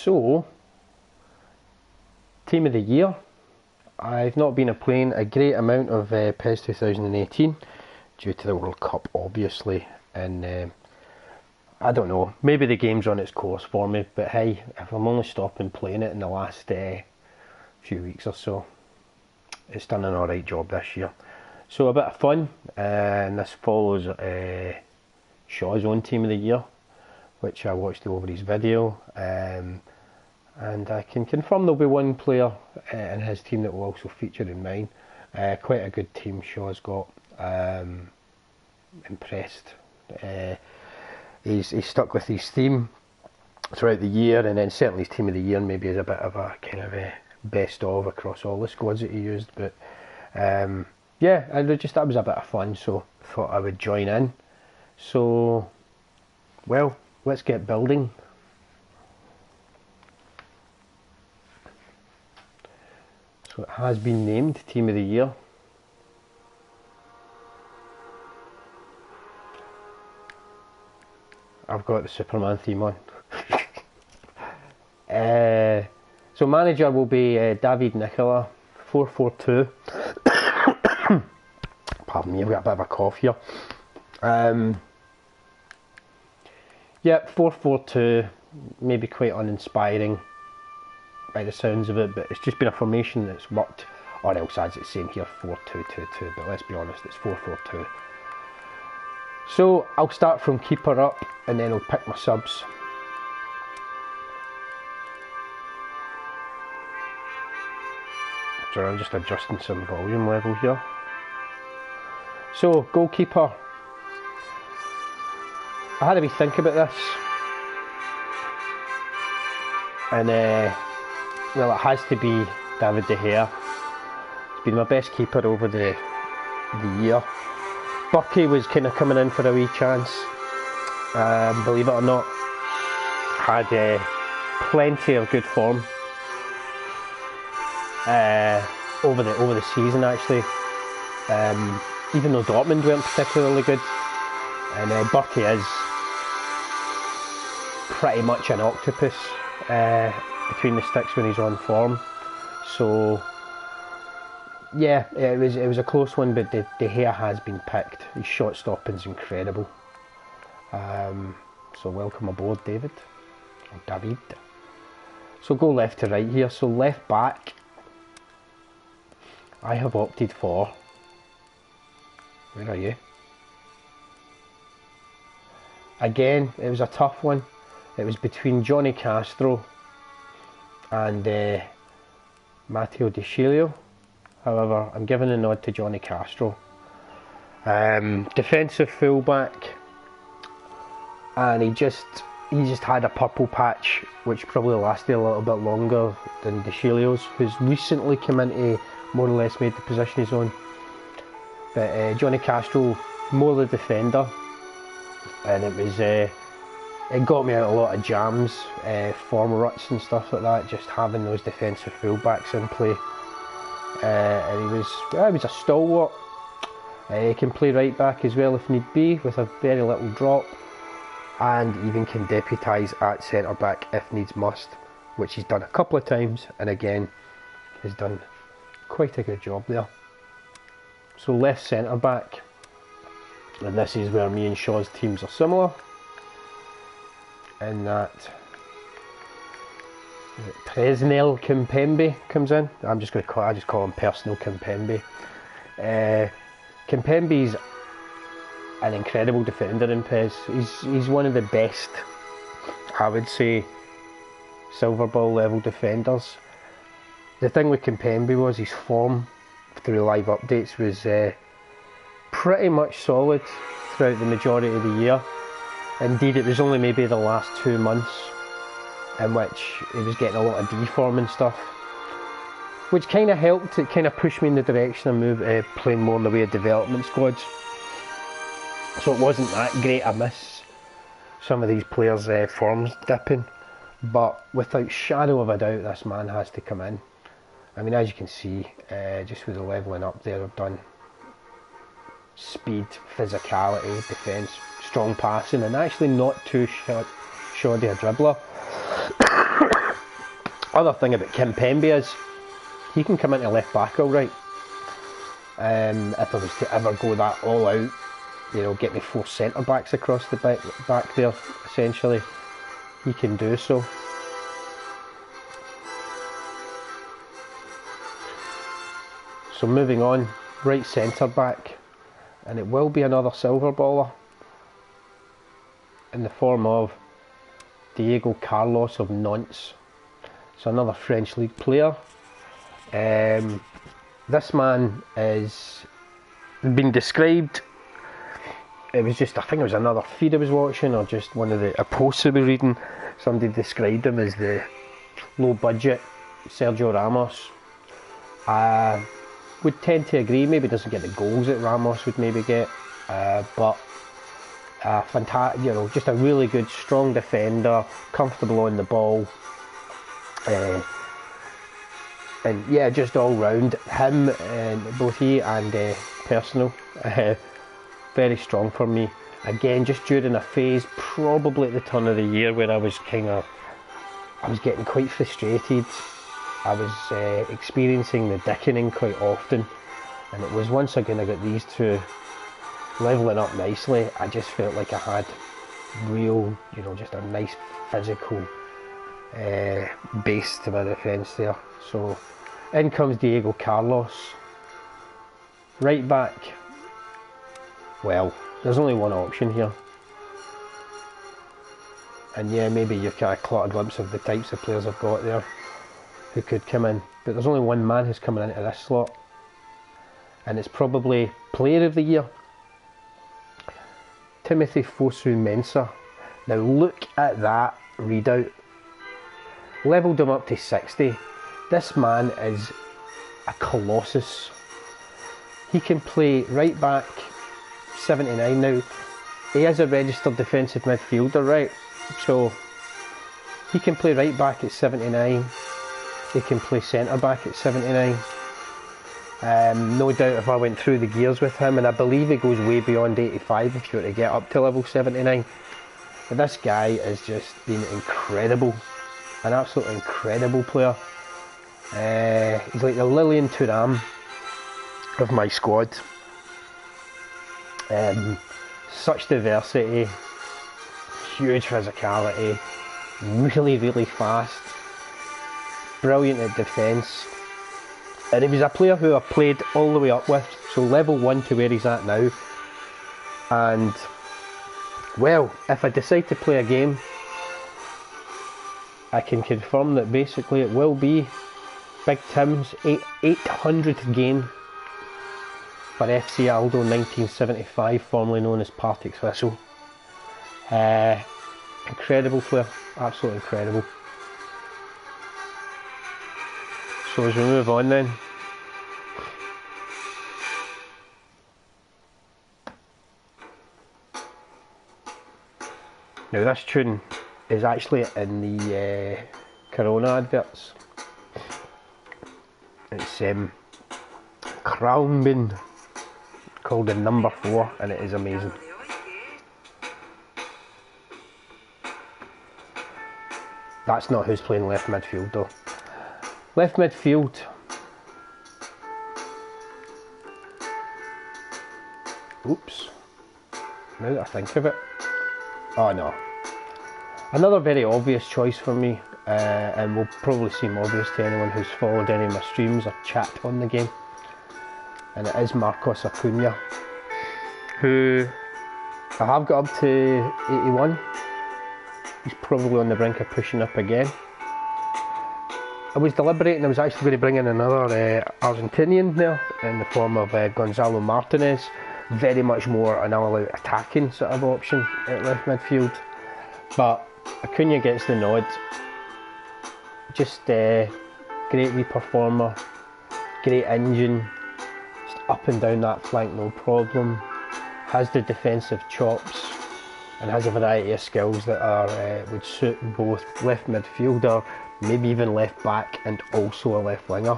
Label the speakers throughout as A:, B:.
A: So, Team of the Year. I've not been playing a great amount of PES 2018 due to the World Cup, obviously, and I don't know, maybe the game's on its course for me, but hey, if I'm only stopping playing it in the last few weeks or so, it's done an alright job this year. So a bit of fun, and this follows Shaw's own Team of the Year, which I watched over his video, and I can confirm there'll be one player in his team that will also feature in mine. Quite a good team Shaw's got. Impressed. He's stuck with his theme throughout the year, and then certainly his Team of the Year maybe is a bit of a kind of a best of across all the squads that he used. But yeah, that was a bit of fun, so thought I would join in. So, well, let's get building. So it has been named Team of the Year. I've got the Superman theme on. So manager will be David Nicola, 442. Pardon me, I've got a bit of a cough here. Yep, 442, maybe quite uninspiring by the sounds of it, but it's just been a formation that's worked, or else as it's saying here 4-2-2-2, but let's be honest, it's 4-4-2. So I'll start from keeper up and then I'll pick my subs. So I'm just adjusting some volume level here. So goalkeeper, I had a wee think about this, and well, it has to be David De Gea. He's been my best keeper over the year. Bucky was kind of coming in for a wee chance, believe it or not. Had plenty of good form over the season actually, even though Dortmund weren't particularly good. And Bucky is pretty much an octopus between the sticks when he's on form. So yeah, it was a close one, but De Gea has been picked. His shot stopping's incredible. So welcome aboard, David, or David. So go left to right here. So left back, I have opted for, where are you? Again, it was a tough one. It was between Johnny Castro and Matteo Di Cilio. However, I'm giving a nod to Johnny Castro. Defensive fullback, and he just had a purple patch which probably lasted a little bit longer than Di Cilio's, who's recently come into more or less made the position he's on. But Johnny Castro, more the defender, and it got me out a lot of jams, form ruts and stuff like that, just having those defensive fullbacks in play. And he was a stalwart. He can play right back as well if need be, with a very little drop, and even can deputise at centre back if needs must, which he's done a couple of times, and again has done quite a good job there. So left centre back, and this is where me and Shaw's teams are similar, in that Presnel Kimpembe comes in. I just call him Personal Kimpembe. Kimpembe's an incredible defender in PES. He's one of the best, I would say, silver ball level defenders. The thing with Kimpembe was his form through live updates was pretty much solid throughout the majority of the year. Indeed, it was only maybe the last 2 months in which he was getting a lot of deform and stuff, which kind of helped. It kind of pushed me in the direction of playing more in the way of development squads. So it wasn't that great. I miss some of these players' forms dipping, but without shadow of a doubt, this man has to come in. I mean, as you can see, just with the levelling up there, I've done speed, physicality, defence, strong passing, and actually not too shoddy a dribbler. Other thing about Kimpembe is he can come into left back all right. If I was to ever go that all out, you know, get me 4 centre backs across the back there, essentially, he can do so. So moving on, right centre back, and it will be another silver baller in the form of Diego Carlos of Nantes. So another French league player. This man is been described. It was just, I think it was another feed I was watching, or just one of a post I was reading. Somebody described him as the low budget Sergio Ramos. I would tend to agree. Maybe doesn't get the goals that Ramos would maybe get, but fantastic. You know, just a really good, strong defender, comfortable on the ball. And yeah, just all round, him and both he and Personal, very strong for me. Again, just during a phase, probably at the turn of the year, where I was getting quite frustrated. I was experiencing the dickening quite often, and it was once again I got these two levelling up nicely. I just felt like I had real, you know, just a nice physical base to my defence there. So in comes Diego Carlos. Right back, well, there's only one option here, and yeah, maybe you've got a caught a glimpse of the types of players I've got there who could come in, but there's only one man who's coming into this slot, and it's probably Player of the Year, Timothy Fosu-Mensah. Now look at that readout. Levelled him up to 60. This man is a colossus. He can play right back, 79 now. He is a registered defensive midfielder, right? So he can play right back at 79. He can play centre back at 79. No doubt if I went through the gears with him, and I believe he goes way beyond 85 if you were to get up to level 79. But this guy has just been incredible. An absolutely incredible player. He's like the Lilian Thuram of my squad. Such diversity, huge physicality, really fast, brilliant at defence, and he was a player who I played all the way up with, so level 1 to where he's at now. And well, if I decide to play a game, I can confirm that basically it will be Big Tim's 800th game for FC Aldo 1975, formerly known as Partick's Whistle. Incredible player, absolutely incredible. So as we move on then, now this tune is actually in the Corona adverts. It's Crownbin, called the number 4, and it is amazing. That's not who's playing left midfield though. Left midfield, oops, now that I think of it, oh no, another very obvious choice for me, and will probably seem obvious to anyone who's followed any of my streams or chat on the game, and it is Marcos Acuna, who I have got up to 81. He's probably on the brink of pushing up again. I was deliberating, I was actually going to bring in another Argentinian there in the form of Gonzalo Martinez. Very much more an all-out attacking sort of option at left midfield. But Acuna gets the nod. Just great wee performer, great engine, just up and down that flank no problem. Has the defensive chops and has a variety of skills that are would suit both left midfielder, maybe even left back, and also a left winger.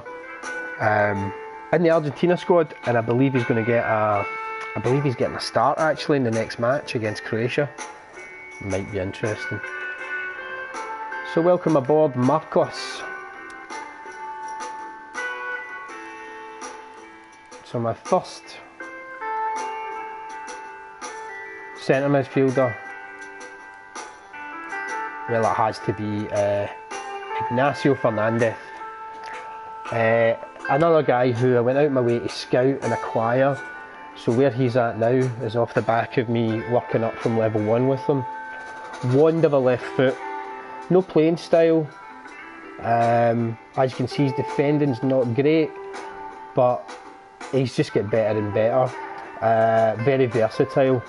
A: In the Argentina squad, and I believe he's going to get I believe he's getting a start actually in the next match against Croatia. Might be interesting. So welcome aboard, Marcos. So my first centre midfielder, well, it has to be Ignacio Fernandez. Another guy who I went out my way to scout and acquire. So where he's at now is off the back of me working up from level 1 with him. Wand of a left foot, no playing style. As you can see, his defending's not great, but he's just getting better and better. Very versatile.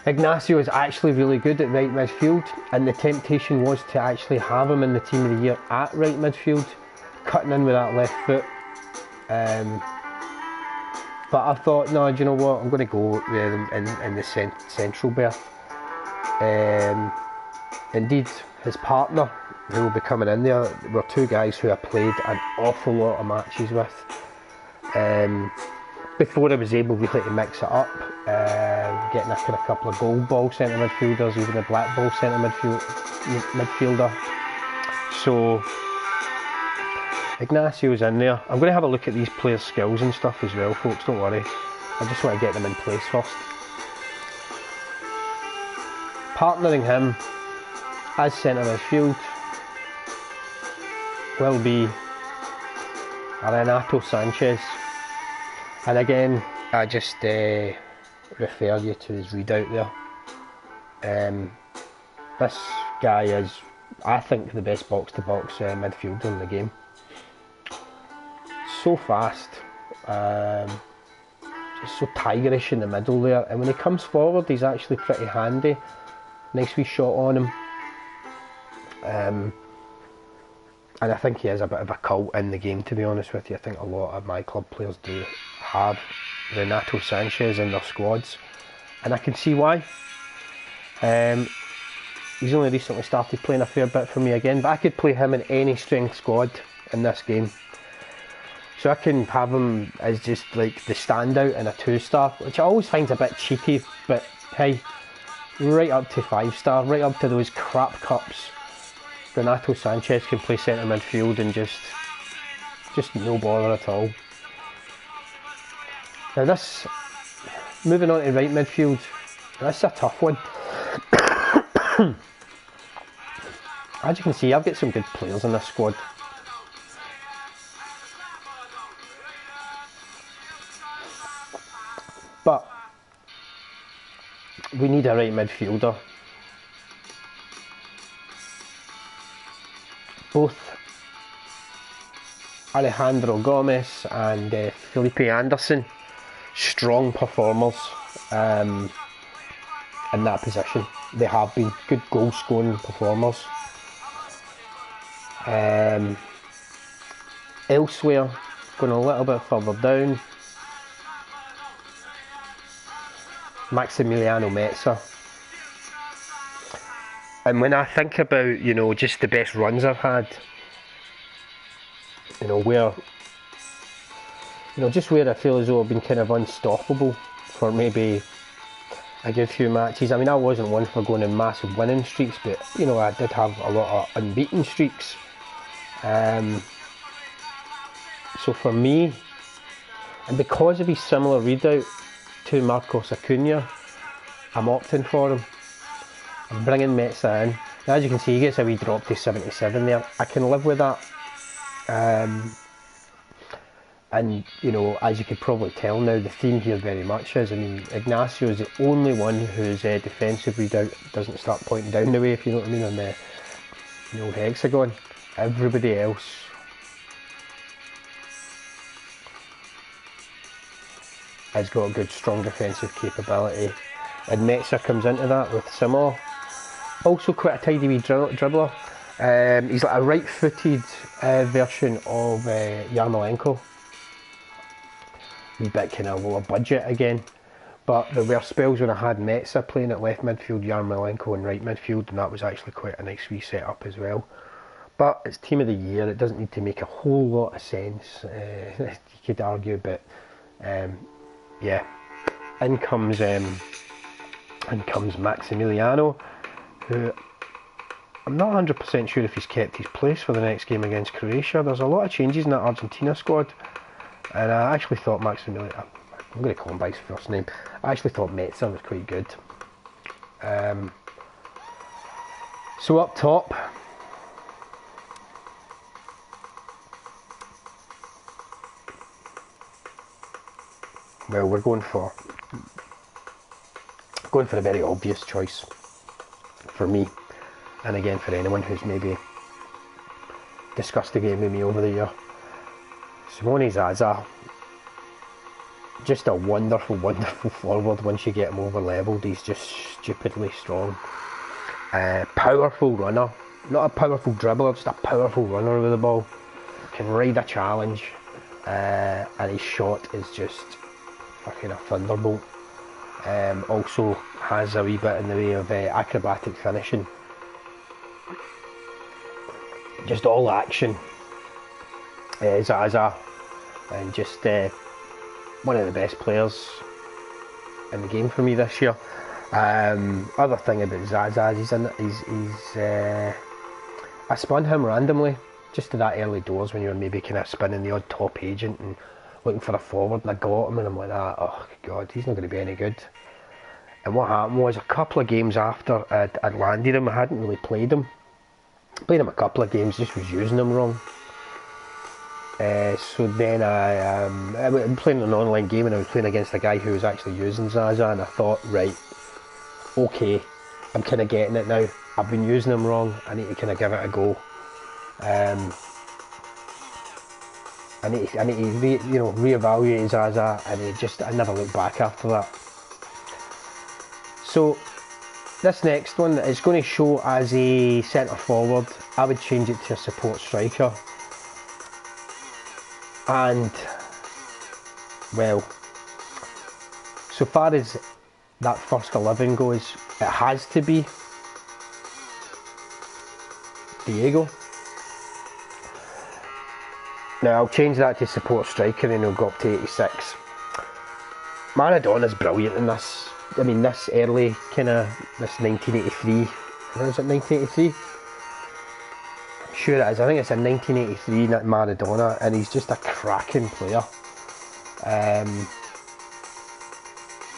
A: Ignacio is actually really good at right midfield, and the temptation was to actually have him in the team of the year at right midfield, cutting in with that left foot. But I thought, no, do you know what, I'm going to go with him in the central berth. Indeed, his partner, who will be coming in there, were two guys who I played an awful lot of matches with. Before I was able really to mix it up, getting a couple of gold ball centre midfielders, even a black ball centre midfielder. So Ignacio's in there. I'm going to have a look at these players' skills and stuff as well, folks, don't worry. I just want to get them in place first. Partnering him as centre midfield will be Renato Sanchez. And again, I just refer you to his readout there. This guy is, I think, the best box-to-box midfielder in the game. So fast, just so tigerish in the middle there, and when he comes forward he's actually pretty handy. Nice wee shot on him. And I think he is a bit of a cult in the game, to be honest with you. I think a lot of my club players do have Renato Sanchez in their squads, and I can see why. He's only recently started playing a fair bit for me again, but I could play him in any strength squad in this game. So I can have him as just like the standout in a 2-star, which I always find a bit cheeky, but hey, right up to 5-star, right up to those crap cups, Renato Sanchez can play centre midfield and just no bother at all. Now this, moving on to right midfield, that's a tough one. As you can see, I've got some good players in this squad. But we need a right midfielder. Both Alejandro Gomez and Felipe Anderson, strong performers in that position. They have been good goal scoring performers. Elsewhere, going a little bit further down, Maximiliano Metzer. And when I think about, you know, just the best runs I've had, you know, where, you know, just where I feel as though I've been kind of unstoppable for maybe a good few matches. I mean, I wasn't one for going in massive winning streaks, but, you know, I did have a lot of unbeaten streaks. So for me, and because of his similar readout to Marcos Acuna, I'm opting for him. I'm bringing Metzer in. Now, as you can see, he gets a wee drop to 77 there. I can live with that. And, you know, as you could probably tell now, the theme here very much is, I mean, Ignacio is the only one whose defensive readout doesn't start pointing down the way, if you know what I mean, on the, you know, hexagon. Everybody else has got a good, strong defensive capability. And Metzer comes into that with similar. Also quite a tidy wee dribbler. He's like a right-footed version of Yarmolenko. A bit kind of lower budget again. But there were spells when I had Metzer playing at left midfield, Yarmolenko in right midfield, and that was actually quite a nice wee setup as well. But it's team of the year, it doesn't need to make a whole lot of sense, you could argue, but yeah. In comes Maximiliano, who I'm not 100% sure if he's kept his place for the next game against Croatia. There's a lot of changes in that Argentina squad. And I actually thought Maximilian, I'm going to call him by his first name, I actually thought Metzer was quite good. So up top, well, we're going for a very obvious choice for me, and again for anyone who's maybe discussed the game with me over the year. Simone Zaza, just a wonderful, wonderful forward. Once you get him over levelled, he's just stupidly strong. Powerful runner, not a powerful dribbler, just a powerful runner with the ball. Can ride a challenge, and his shot is just fucking a thunderbolt. Also has a wee bit in the way of acrobatic finishing. Just all action. Zaza, and just one of the best players in the game for me this year. Other thing about Zaza, I spun him randomly, just to that early doors when you're maybe kind of spinning the odd top agent and looking for a forward, and I got him and I'm like, oh god, he's not going to be any good. And what happened was, a couple of games after I'd landed him, I hadn't really played him. Played him a couple of games, just was using him wrong. So then I was playing an online game and I was playing against a guy who was actually using Zaza, and I thought, right, okay, I'm kind of getting it now. I've been using him wrong, I need to kind of give it a go. I need to reevaluate Zaza, and I never looked back after that. So this next one is going to show as a centre forward. I would change it to a support striker. And well, so far as that first 11 goes, it has to be Diego. Now I'll change that to support striker and he'll go up to 86. Maradona's brilliant in this. I mean, this early kind of, this 1983, is it 1983? I'm sure it is, I think it's a 1983 Maradona, and he's just a cracking player.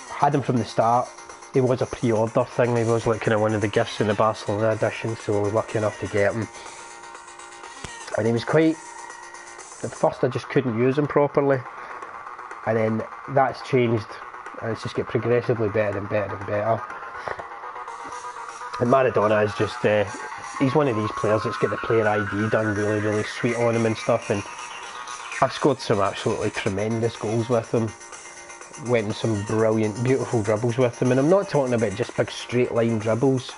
A: Had him from the start. He was a pre-order thing, he was like kind of one of the gifts in the Barcelona edition, so I was lucky enough to get him. And he was quite, at first I just couldn't use him properly, and then that's changed, and it's just get progressively better and better and better. And Maradona is just, he's one of these players that's got the player ID done really, really sweet on him and stuff, and I've scored some absolutely tremendous goals with him. Went in some brilliant, beautiful dribbles with him, and I'm not talking about just big straight line dribbles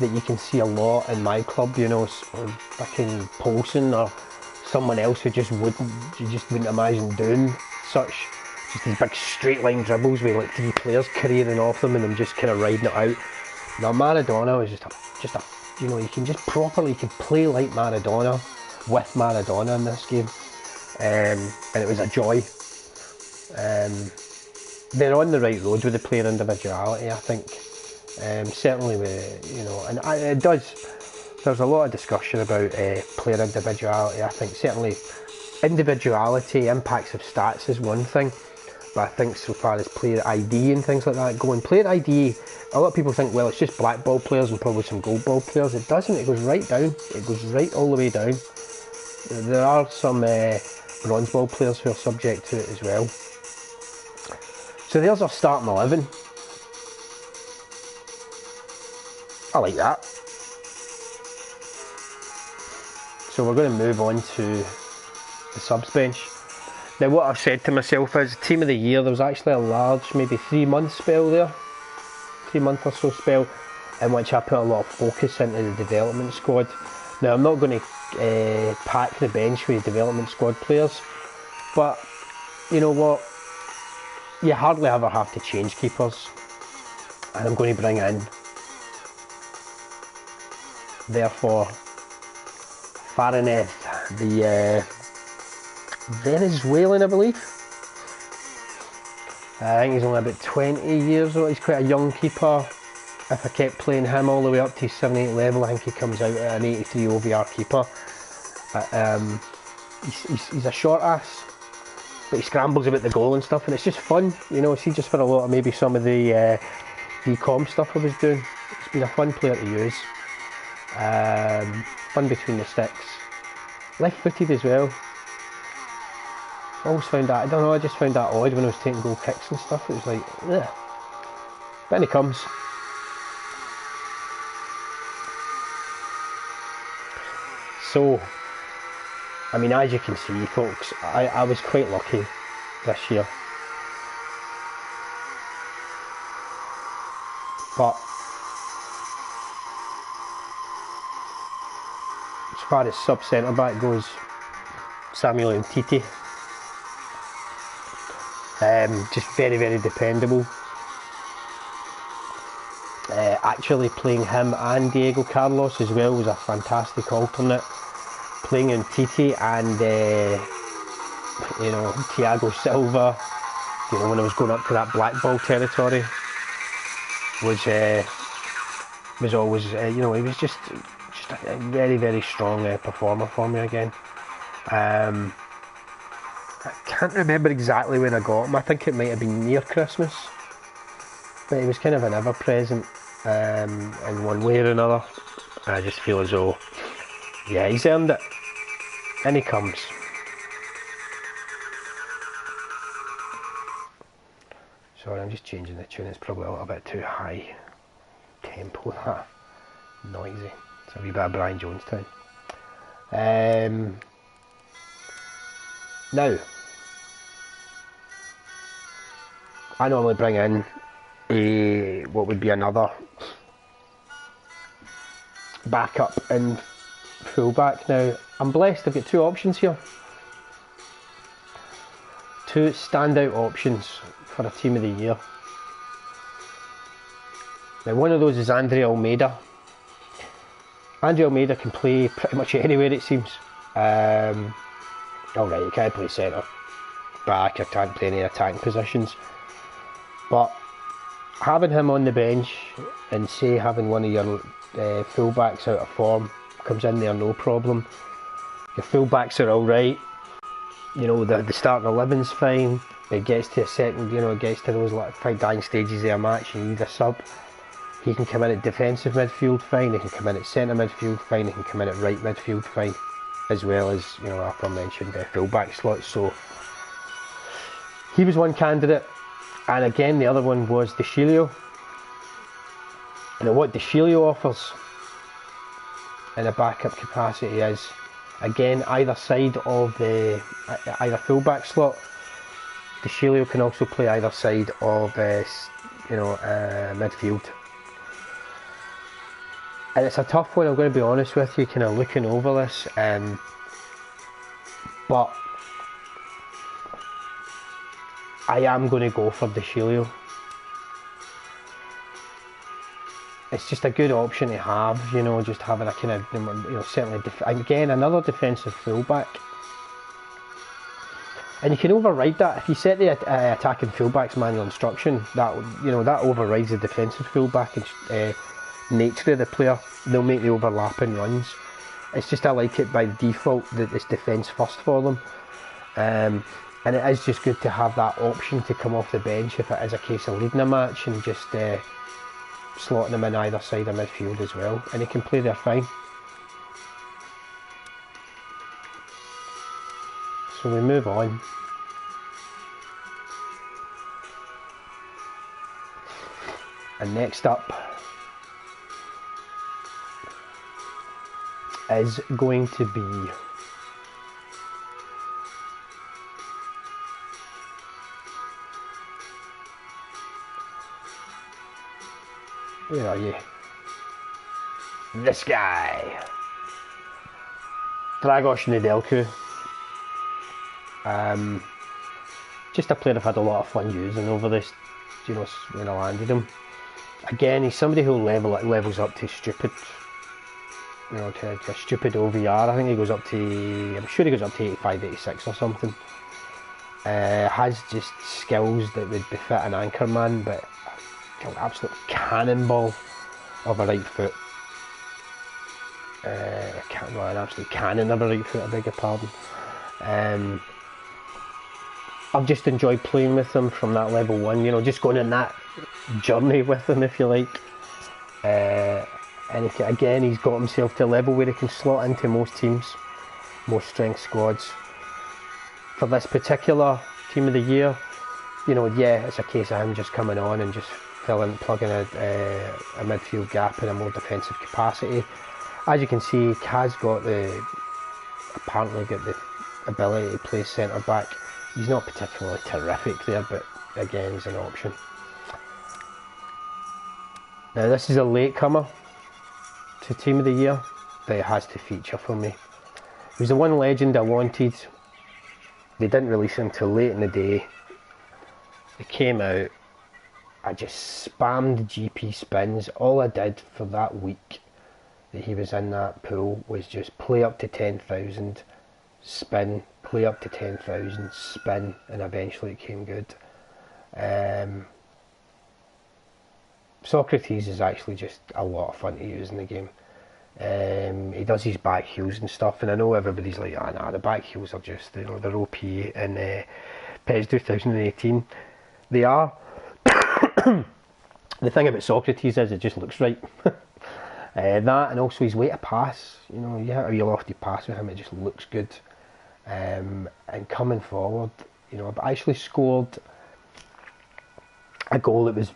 A: that you can see a lot in my club, you know, or fucking Paulson or someone else who just wouldn't imagine doing such. Just these big straight line dribbles with like 3 players careering off them and them just kind of riding it out. Now Maradona was just a you know, you can play like Maradona with Maradona in this game, and it was a joy. They're on the right road with the player individuality, I think. Certainly with, you know, and it does, there's a lot of discussion about player individuality. I think certainly individuality, impacts of stats is one thing, but I think so far as player ID and things like that go, and player ID, a lot of people think, well, it's just black ball players and probably some gold ball players. It doesn't, it goes right down, it goes right all the way down. There are some bronze ball players who are subject to it as well. So there's our starting 11. I like that. So we're going to move on to the subs bench. Now what I've said to myself is, team of the year, there was actually a large, maybe 3-month spell there, 3-month or so spell, in which I put a lot of focus into the development squad. Now I'm not going to pack the bench with development squad players, but you know what, you hardly ever have to change keepers, and I'm going to bring in, therefore, Farineth, the Venezuelan, I believe. I think he's only about 20 years old. He's quite a young keeper. If I kept playing him all the way up to 7-8 level, I think he comes out at an 83 OVR keeper. He's a short ass. but he scrambles about the goal and stuff, and it's just fun, you know. See, just for a lot of maybe some of the decom stuff I was doing, it's been a fun player to use. Fun between the sticks, left-footed as well. I always found that, I don't know, I just found that odd when I was taking goal kicks and stuff. It was like, ugh. But in he comes. So, I mean, as you can see, folks, I was quite lucky this year. But as far as sub-centre back goes, Samuel Umtiti, just very, very dependable. Actually playing him and Diego Carlos as well was a fantastic alternate. Playing Umtiti and you know, Thiago Silva, you know, when I was going up to that black ball territory, was always you know, he was just a very, very strong performer for me again. I can't remember exactly when I got him. I think it might have been near Christmas, but he was kind of an ever-present in one way or another. I just feel as though, yeah, he's earned it. And he comes. Sorry, I'm just changing the tune. It's probably a little bit too high tempo, that. Noisy. It's a wee bit of Brian Jonestown. Now, I normally bring in what would be another backup in fullback. Now, I'm blessed, I've got two options here. Two standout options for a team of the year. Now, one of those is Andre Almeida. Andre Almeida can play pretty much anywhere, it seems. Alright, he can't play centre back, or can't play any attacking positions. But having him on the bench and say having one of your fullbacks out of form comes in there no problem. Your fullbacks are alright. You know, the starting 11's fine. It gets to a second, you know, it gets to those like dying stages of a match, you need a sub. He can come in at defensive midfield fine, he can come in at centre midfield fine, he can come in at right midfield fine, as well as, you know, aforementioned fullback slots. So he was one candidate, and again the other one was De Chilio. And what De Chilio offers in a backup capacity is, again, either side of the either fullback slot. De Chilio can also play either side of midfield. And it's a tough one, I'm going to be honest with you, kind of looking over this, but I am going to go for De Chilio. It's just a good option to have, you know, just having a kind of, you know, certainly, again, another defensive fullback. And you can override that. If you set the attacking fullback's manual instruction, that, you know, that overrides the defensive fullback nature of the player. They'll make the overlapping runs. It's just I like it by default that it's defence first for them. And it is just good to have that option to come off the bench if it is a case of leading a match, and just slotting them in either side of midfield as well. And he can play there fine. So we move on. And next up is going to be where are you? This guy, Dragos Nedelcu. Just a player I've had a lot of fun using over this, you know, when I landed him. Again, he's somebody who levels up to stupid, you know, to a stupid OVR. I think he goes up to, I'm sure he goes up to 85, 86 or something. Has just skills that would befit an anchor man, but an absolute cannonball of a right foot. An absolute cannon of a right foot, I beg your pardon. I've just enjoyed playing with him from that level 1, you know, just going on that journey with him, if you like. And again, he's got himself to a level where he can slot into most teams, most strength squads. For this particular team of the year, you know, yeah, it's a case of him just coming on and just plugging a midfield gap in a more defensive capacity. As you can see, Kaz apparently got the ability to play centre back. He's not particularly terrific there, but again, he's an option. Now this is a latecomer to team of the year, but it has to feature for me. He was the one legend I wanted. They didn't release him till late in the day. It came out. I just spammed GP spins. All I did for that week that he was in that pool was just play up to 10,000, spin, play up to 10,000, spin, and eventually it came good. Socrates is actually just a lot of fun to use in the game. He does his back heels and stuff, and I know everybody's like, ah, nah, the back heels are just, you know, they're OP in PES 2018. They are. The thing about Socrates is it just looks right. That, and also his way to pass, you know, you hit a real lofty pass with him, it just looks good. And coming forward, you know, I actually scored a goal that was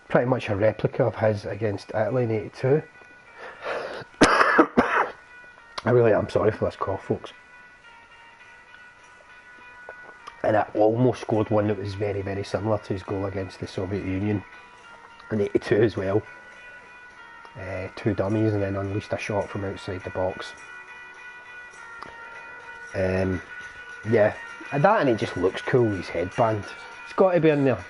A: pretty much a replica of his against Italy in '82. I really am sorry for this cough, folks. And I almost scored one that was very, very similar to his goal against the Soviet Union in '82 as well. 2 dummies and then unleashed a shot from outside the box. Yeah, and that, and it just looks cool, his headband. It's got to be in there.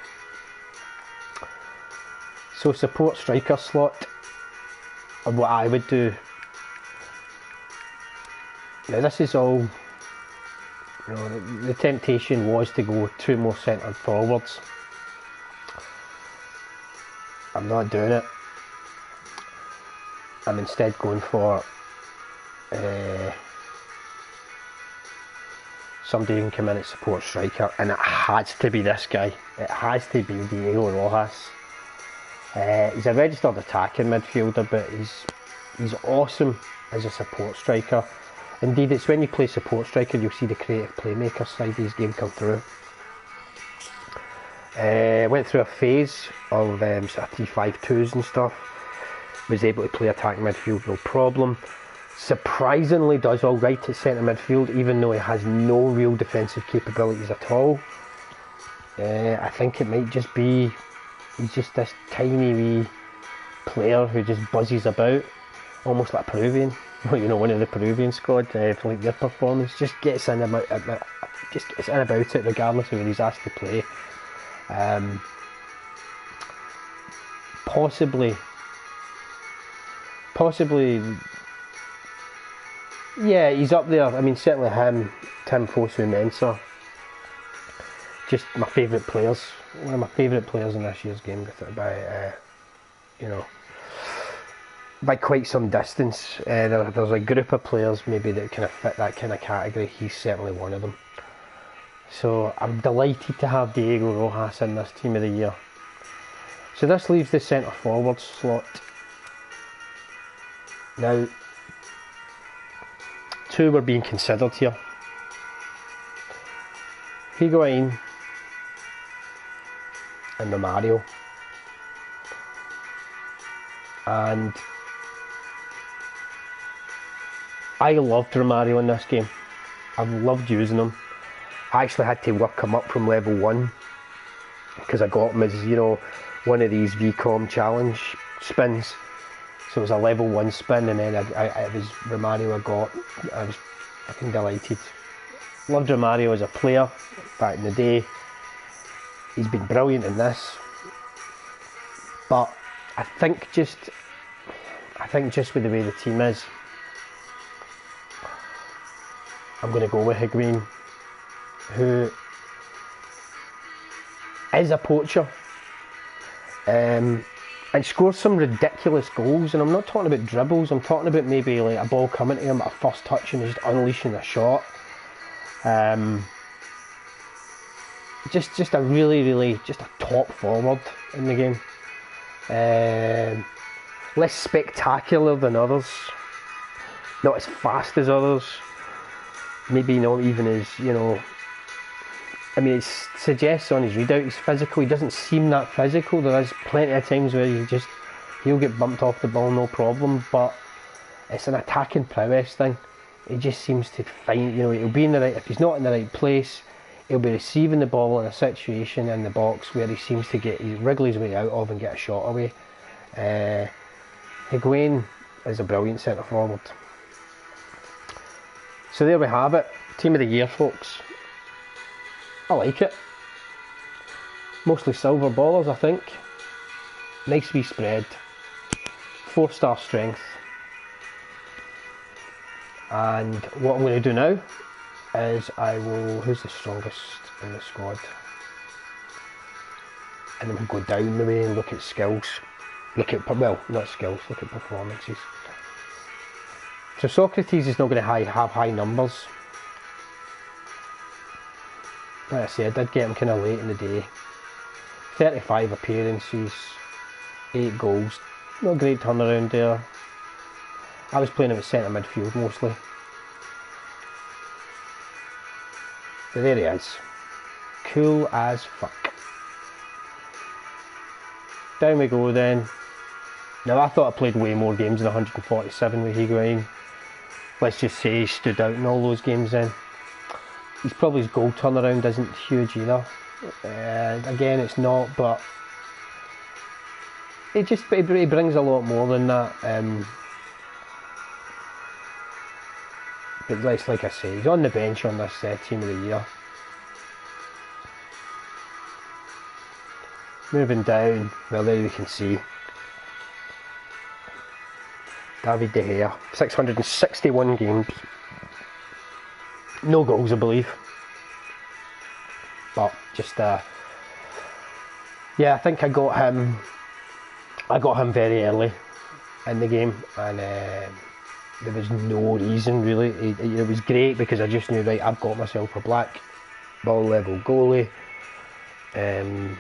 A: So support striker slot, and what I would do. Now this is all, you know, the temptation was to go 2 more centred forwards. I'm not doing it. I'm instead going for somebody who can come in at support striker, and it has to be this guy. It has to be Diego Rojas. He's a registered attacking midfielder, but he's awesome as a support striker. Indeed, it's when you play support striker you'll see the creative playmaker side of his game come through. Went through a phase of sort of 3-5-2s and stuff. Was able to play attacking midfield no problem. Surprisingly does alright at centre midfield, even though he has no real defensive capabilities at all. I think it might just be he's just this tiny wee player who just buzzes about, almost like a Peruvian. You know, one of the Peruvian squad, for like their performance, just gets in about it regardless of when he's asked to play. Possibly, yeah, he's up there. I mean, certainly him, Tim Fosu-Mensah, just my favourite players. One of my favourite players in this year's game, by you know, by quite some distance. There's a group of players maybe that kind of fit that kind of category. He's certainly one of them. So I'm delighted to have Diego Rojas in this team of the year. So this leaves the centre forward slot. Now, 2 were being considered here. Higuain and Romario. And I loved Romario in this game. I've loved using him. I actually had to work him up from level 1 because I got him as, you know, one of these VCOM challenge spins. So it was a level 1 spin, and then it was Romario I got. I was fucking delighted. Loved Romario as a player back in the day. He's been brilliant in this. But I think just with the way the team is, I'm going to go with Higuain, who is a poacher and scores some ridiculous goals. And I'm not talking about dribbles, I'm talking about maybe like a ball coming to him at a first touch and just unleashing a shot. just a really just a top forward in the game. Less spectacular than others, not as fast as others, maybe not even as, you know, I mean, it suggests on his readout he's physical. He doesn't seem that physical. There is plenty of times where he'll get bumped off the ball, no problem, but it's an attacking prowess thing. He just seems to find, you know, he'll be in the right, if he's not in the right place, he'll be receiving the ball in a situation in the box where he seems to wriggle his way out of and get a shot away. Higuain is a brilliant centre forward. So there we have it, team of the year, folks. I like it. Mostly silver ballers, I think. Nice wee spread. 4-star strength. And what I'm going to do now is who's the strongest in the squad? And then we'll go down the way and look at skills. Not skills, look at performances. So Socrates is not going to have high numbers. Like I say, I did get him kind of late in the day. 35 appearances, 8 goals. Not a great turnaround there. I was playing him at centre midfield mostly. But there he is. Cool as fuck. Down we go then. Now I thought I played way more games than 147 with Higuain. Let's just say he stood out in all those games then. His probably his goal turnaround isn't huge either. Again, it's not, but he brings a lot more than that. But like I say, he's on the bench on this team of the year. Moving down, well there you can see David De Gea, 661 games. No goals, I believe. But just yeah, I think I got him very early in the game, and there was no reason really. It was great because I just knew, right, I've got myself a black ball level goalie, and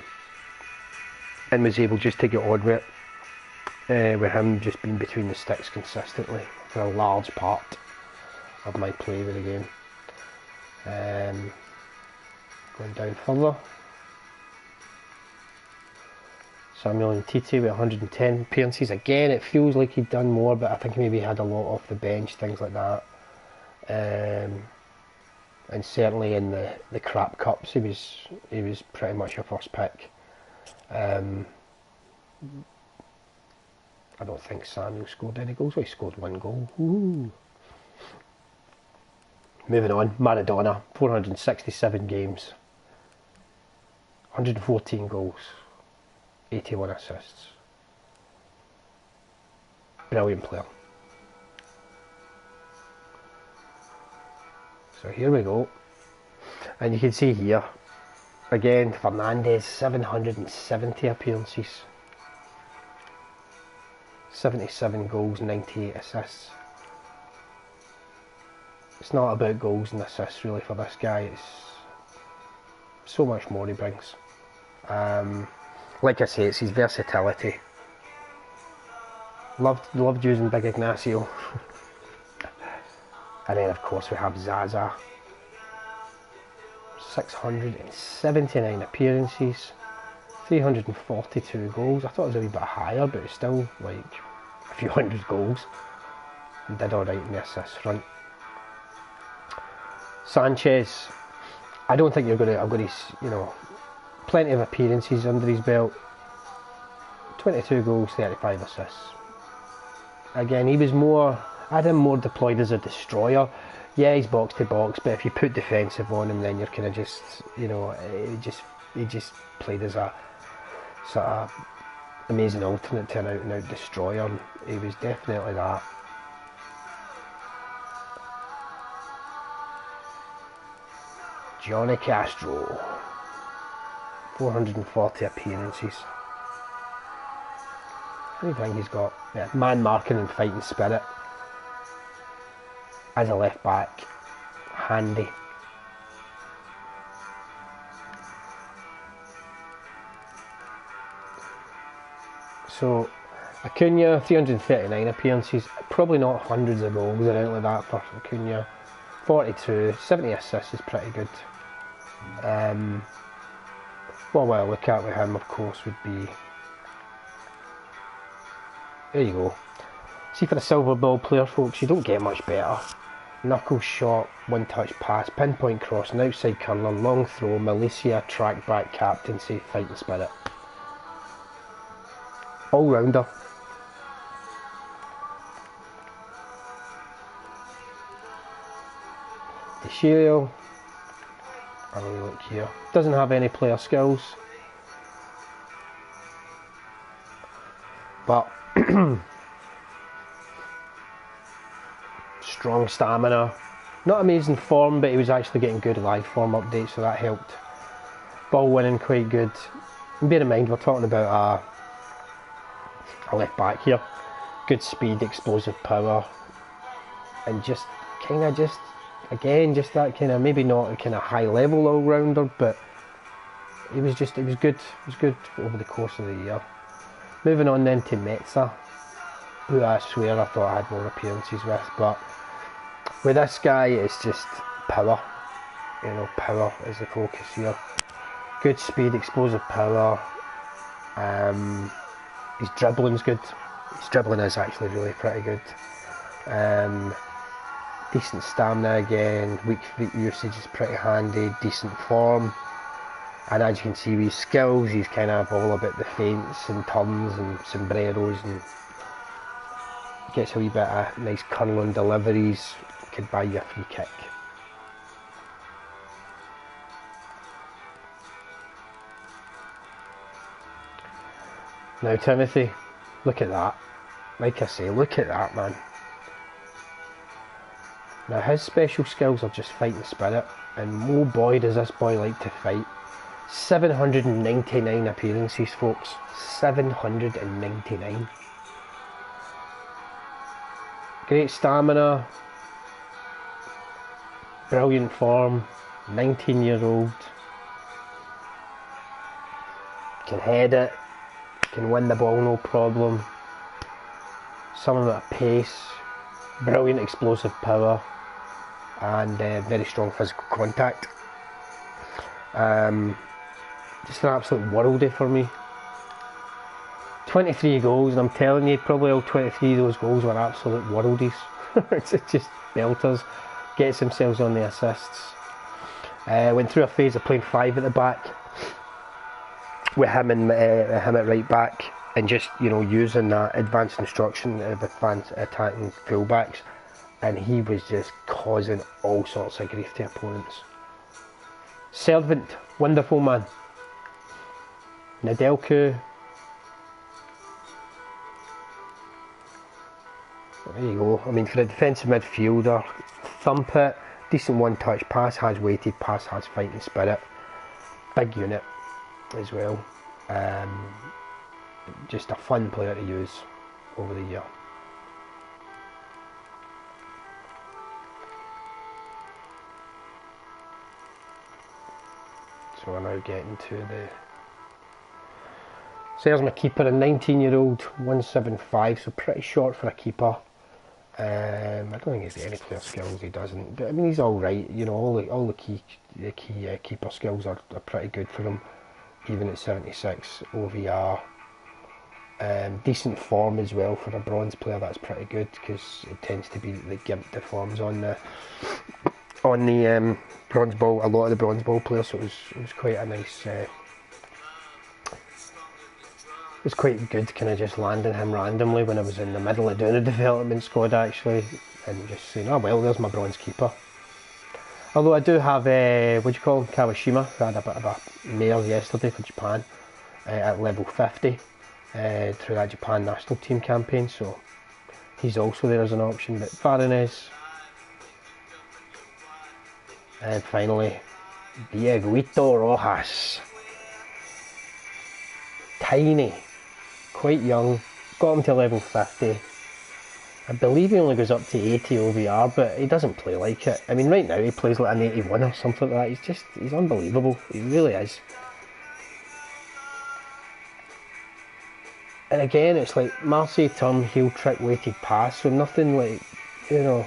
A: was able just to get on with it, with him just being between the sticks consistently for a large part of my play with the game. Going down further, Samuel Umtiti with 110 appearances. Again, it feels like he'd done more, but I think maybe he had a lot off the bench, things like that. And certainly in the crap cups, he was pretty much a first pick. I don't think Samuel scored any goals. Well, he scored 1 goal. Ooh. Moving on, Maradona, 467 games, 114 goals, 81 assists. Brilliant player. So here we go. And you can see here, again, Fernandes, 770 appearances, 77 goals, 98 assists. It's not about goals and assists really for this guy, it's so much more he brings. Like I say, it's his versatility. Loved using Big Ignacio. And then of course we have Zaza. 679 appearances, 342 goals. I thought it was a wee bit higher, but it's still like a few hundred goals. And did alright in the assist front. Sanchez, I don't think I've got his, you know, plenty of appearances under his belt. 22 goals, 35 assists. Again, I had him more deployed as a destroyer. Yeah, he's box to box, but if you put defensive on him, then you're kind of just, you know, he just played as a sort of amazing alternate to an out and out destroyer. And he was definitely that. Johnny Castro, 440 appearances. I don't think he's got man marking and fighting spirit. As a left back, handy. So Acuna, 339 appearances, probably not hundreds of goals or anything like that for Acuna. 42, 70 assists is pretty good. What I look at with him, of course, would be, there you go. See, for a silver ball player, folks, you don't get much better. Knuckle shot, one touch pass, pinpoint cross, an outside curler, long throw, Militia, track back, captaincy, fighting spirit. All rounder. DeCilio, have a look here. Doesn't have any player skills, but strong stamina. Not amazing form, but he was actually getting good live form updates, so that helped. Ball winning quite good. And bear in mind, we're talking about a left back here. Good speed, explosive power, and just again, just that kind of, maybe not a kind of high level all rounder, but it was good. It was good over the course of the year. Moving on then to Metza, who I swear I thought I had more appearances with, but with this guy it's just power. You know, power is the focus here. Good speed, explosive power. His dribbling's good. His dribbling is actually really pretty good. Decent stamina again, weak feet usage is pretty handy, decent form, and as you can see with his skills, he's kind of all about the feints and turns and sombreros, and gets a wee bit of nice curling deliveries, could buy you a free kick. Now Timothy, look at that, like I say, look at that, man. Now his special skills are just fighting spirit, and oh boy does this boy like to fight. 799 appearances, folks, 799. Great stamina, brilliant form, 19-year-old, can head it, can win the ball no problem, some amount of pace, brilliant explosive power, and very strong physical contact. Just an absolute worldie for me. 23 goals, and I'm telling you, probably all 23 of those goals were absolute worldies. It's just belters. Gets themselves on the assists. Went through a phase of playing 5 at the back with him and him at right back, and just, you know, using that advanced instruction of advanced attacking fullbacks, and he was just causing all sorts of grief to opponents. Servant, wonderful man. Nedelku. There you go. I mean, for a defensive midfielder, thump it, decent one-touch pass, has weighted pass, has fighting spirit, big unit as well. Just a fun player to use over the year. So we're now getting to the... So there's my keeper, a 19-year-old, 175, so pretty short for a keeper. I don't think he's got any player skills, he doesn't, but I mean, he's alright, you know, all the key keeper skills are pretty good for him, even at 76 OVR. Decent form as well for a bronze player, that's pretty good, because it tends to be the gimp deforms on the bronze ball, a lot of the bronze ball players, so it was quite a nice, it was quite good kind of just landing him randomly when I was in the middle of doing a development squad actually, and just saying, oh well, there's my bronze keeper. Although I do have, what do you call him, Kawashima, who had a bit of a mare yesterday for Japan at level 50 through that Japan national team campaign, so he's also there as an option. But Farinez, and finally Dieguito Rojas, tiny, quite young, got him to level 50. I believe he only goes up to 80 OVR, but he doesn't play like it. I mean, right now he plays like an 81 or something like that. He's unbelievable, he really is. And again, it's like Marseille term, heel trick, weighted pass, so nothing like, you know,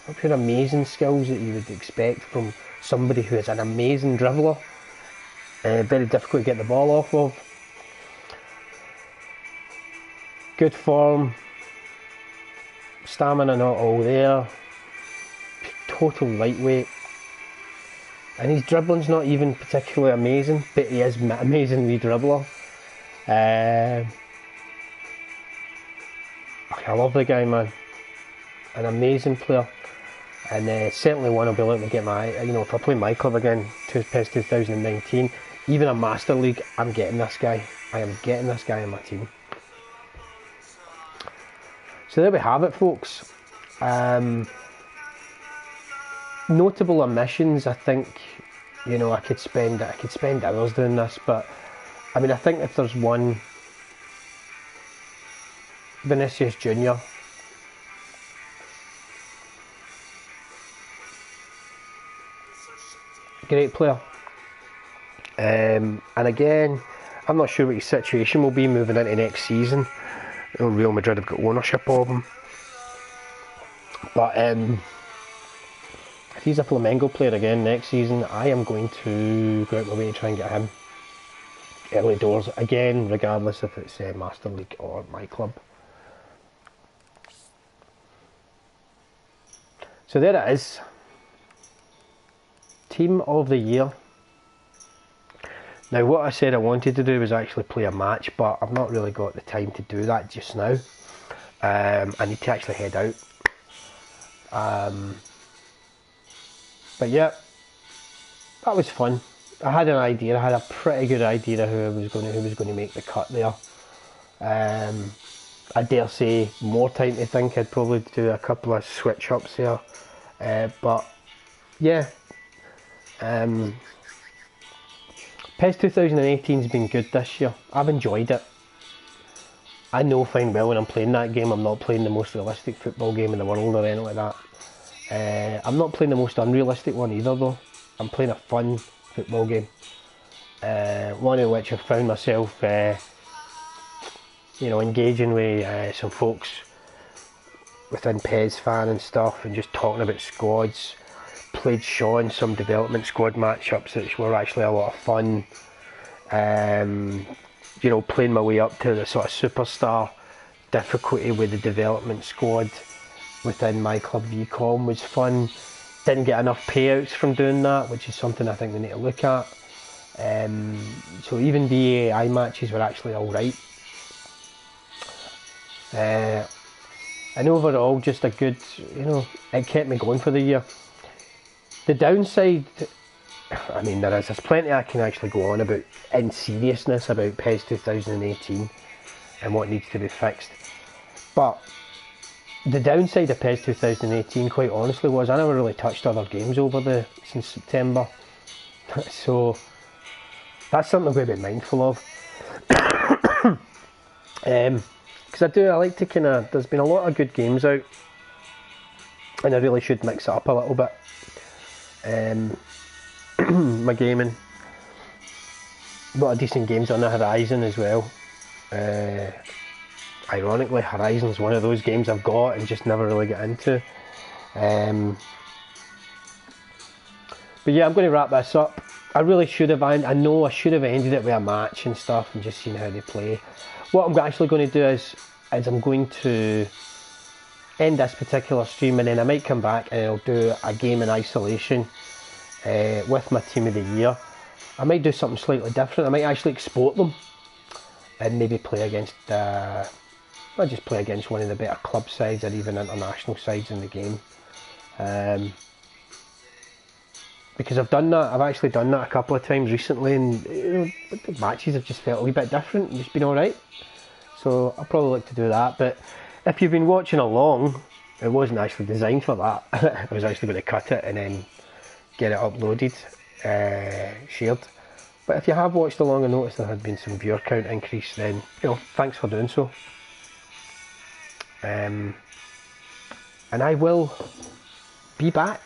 A: not pure amazing skills that you would expect from somebody who is an amazing dribbler. Very difficult to get the ball off of. Good form, stamina not all there, total lightweight, and his dribbling's not even particularly amazing, but he is an amazing wee dribbler. I love the guy, man. An amazing player, and certainly one I'll be looking to get my, you know, if I play my club again, PES 2019, even a Master League, I'm getting this guy. I am getting this guy in my team. So there we have it, folks. Notable omissions. I think, you know, I could spend hours doing this, but I mean, I think if there's one, Vinicius Junior. Great player. And again, I'm not sure what his situation will be moving into next season. You know, Real Madrid have got ownership of him. But if he's a Flamengo player again next season, I am going to go out my way to try and get him early doors again, regardless if it's Master League or my club. So there it is. Team of the year. Now, what I said I wanted to do was actually play a match, but I've not really got the time to do that just now. I need to actually head out. But yeah, that was fun. I had an idea. I had a pretty good idea of who was going to make the cut there. I dare say more time to think. I'd probably do a couple of switch ups here. But yeah. PES 2018 has been good this year. I've enjoyed it. I know fine well when I'm playing that game, I'm not playing the most realistic football game in the world or anything like that. I'm not playing the most unrealistic one either though. I'm playing a fun football game. One in which I've found myself, you know, engaging with some folks within PES fan and stuff, and just talking about squads. Played Sean some development squad matchups which were actually a lot of fun. You know, playing my way up to the sort of superstar difficulty with the development squad within my club VCOM was fun. Didn't get enough payouts from doing that, which is something I think we need to look at. So even the AI matches were actually alright. And overall, just a good, you know, it kept me going for the year. The downside, I mean, there's plenty I can actually go on about in seriousness about PES 2018 and what needs to be fixed. But the downside of PES 2018, quite honestly, was I never really touched other games since September. So that's something I'm going to be mindful of. Because I like to kind of, there's been a lot of good games out, and I really should mix it up a little bit. My gaming, a lot of decent games on the horizon as well. Ironically, Horizon's one of those games I've got and just never really get into. But yeah, I'm going to wrap this up. I really should have, I know I should have ended it with a match and stuff and just seen how they play. What I'm actually going to do is I'm going to end this particular stream, and then I might come back and I'll do a game in isolation with my team of the year. I might do something slightly different. I might actually export them and maybe play against, I'll just play against one of the better club sides or even international sides in the game. Because I've actually done that a couple of times recently, and you know, the matches have just felt a wee bit different and just been alright. So I'll probably like to do that. But if you've been watching along, it wasn't actually designed for that. I was actually going to cut it and then get it uploaded, shared. But if you have watched along and noticed there had been some viewer count increase, then you know, thanks for doing so. And I will be back